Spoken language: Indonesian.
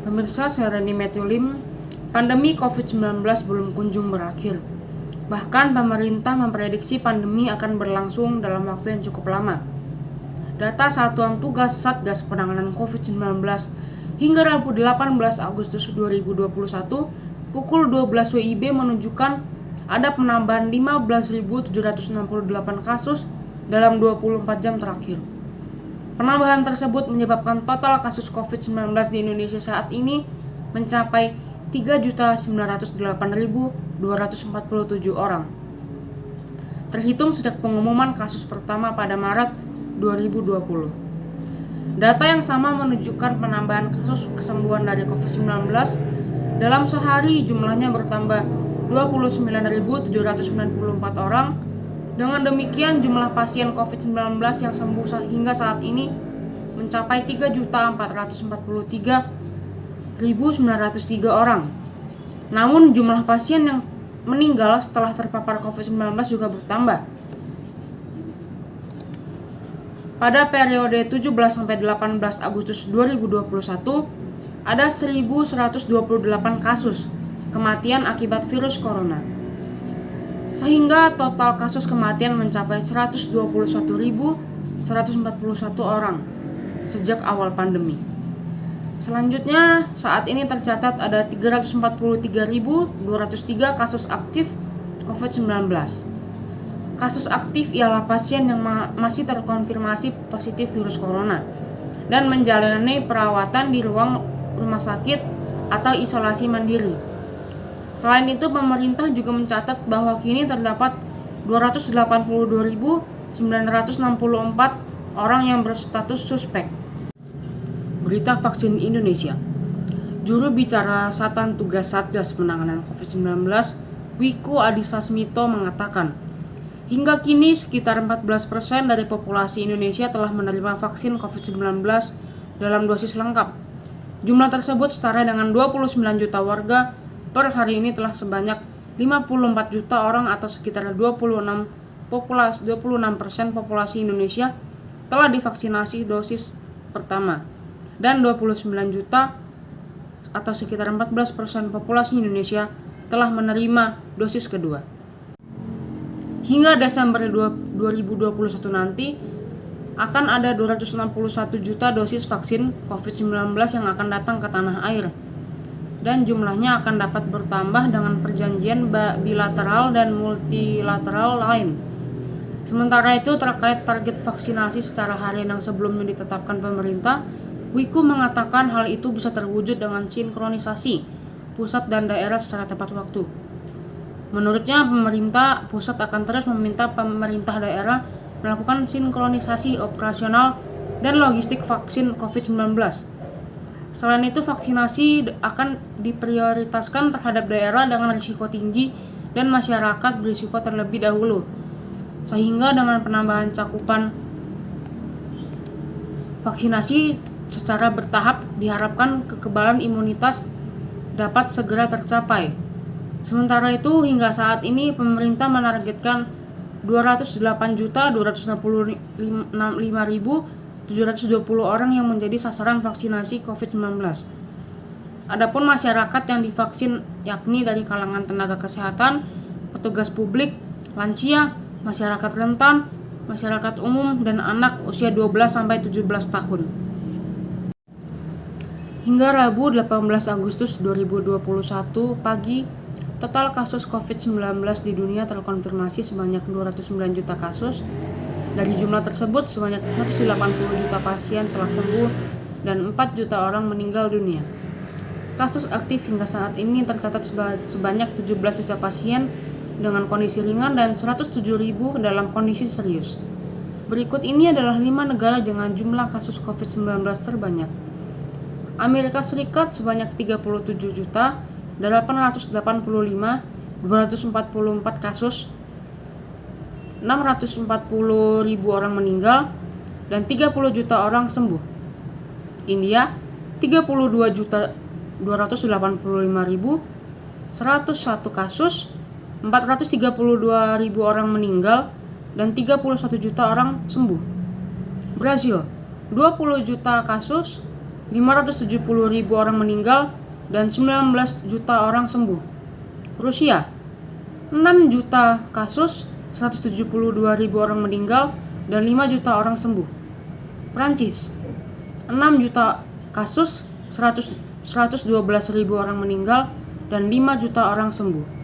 Pemirsa, saya Reni Metulim, pandemi COVID-19 belum kunjung berakhir. Bahkan pemerintah memprediksi pandemi akan berlangsung dalam waktu yang cukup lama. Data Satuan Tugas Satgas Penanganan COVID-19 hingga Rabu 18 Agustus 2021 pukul 12 WIB menunjukkan ada penambahan 15.768 kasus dalam 24 jam terakhir. Penambahan tersebut menyebabkan total kasus COVID-19 di Indonesia saat ini mencapai 3.908.247 orang. Terhitung sejak pengumuman kasus pertama pada Maret 2020. Data yang sama menunjukkan penambahan kasus kesembuhan dari COVID-19 dalam sehari jumlahnya bertambah 29.794 orang. Dengan demikian, jumlah pasien COVID-19 yang sembuh hingga saat ini mencapai 3.443.903 orang. Namun, jumlah pasien yang meninggal setelah terpapar COVID-19 juga bertambah. Pada periode 17-18 Agustus 2021, ada 1.128 kasus kematian akibat virus corona. Sehingga total kasus kematian mencapai 121.141 orang sejak awal pandemi. Selanjutnya, saat ini tercatat ada 343.203 kasus aktif COVID-19. Kasus aktif ialah pasien yang masih terkonfirmasi positif virus corona dan menjalani perawatan di ruang rumah sakit atau isolasi mandiri. Selain itu, pemerintah juga mencatat bahwa kini terdapat 282.964 orang yang berstatus suspek. Berita vaksin Indonesia. Juru bicara Satuan Tugas Satgas Penanganan COVID-19, Wiku Adhisa Smito mengatakan, hingga kini sekitar 14% dari populasi Indonesia telah menerima vaksin COVID-19 dalam dosis lengkap. Jumlah tersebut setara dengan 29 juta warga. Per hari ini telah sebanyak 54 juta orang atau sekitar 26% populasi Indonesia telah divaksinasi dosis pertama dan 29 juta atau sekitar 14% populasi Indonesia telah menerima dosis kedua. Hingga Desember 2021 nanti akan ada 261 juta dosis vaksin COVID-19 yang akan datang ke tanah air. Dan jumlahnya akan dapat bertambah dengan perjanjian bilateral dan multilateral lain. Sementara itu, terkait target vaksinasi secara harian yang sebelumnya ditetapkan pemerintah, Wiku mengatakan hal itu bisa terwujud dengan sinkronisasi pusat dan daerah secara tepat waktu. Menurutnya, pemerintah pusat akan terus meminta pemerintah daerah melakukan sinkronisasi operasional dan logistik vaksin COVID-19. Selain itu, vaksinasi akan diprioritaskan terhadap daerah dengan risiko tinggi dan masyarakat berisiko terlebih dahulu. Sehingga dengan penambahan cakupan vaksinasi secara bertahap diharapkan kekebalan imunitas dapat segera tercapai. Sementara itu, hingga saat ini pemerintah menargetkan 208.265.720 orang yang menjadi sasaran vaksinasi COVID-19. Adapun masyarakat yang divaksin yakni dari kalangan tenaga kesehatan, petugas publik, lansia, masyarakat rentan, masyarakat umum, dan anak usia 12-17 tahun. Hingga Rabu 18 Agustus 2021 pagi, total kasus COVID-19 di dunia terkonfirmasi sebanyak 209 juta kasus. Dari jumlah tersebut, sebanyak 180 juta pasien telah sembuh dan 4 juta orang meninggal dunia. Kasus aktif hingga saat ini tercatat sebanyak 17 juta pasien dengan kondisi ringan dan 107.000 dalam kondisi serius. Berikut ini adalah 5 negara dengan jumlah kasus COVID-19 terbanyak. Amerika Serikat sebanyak 37 juta 885 244 kasus, 640.000 orang meninggal dan 30 juta orang sembuh. India 32.285.101 kasus, 432.000 orang meninggal dan 31 juta orang sembuh. Brasil 20 juta kasus, 570.000 orang meninggal dan 19 juta orang sembuh. Rusia, 6 juta kasus, 172.000 orang meninggal dan 5 juta orang sembuh. Prancis, 6 juta kasus, 112.000 orang meninggal dan 5 juta orang sembuh.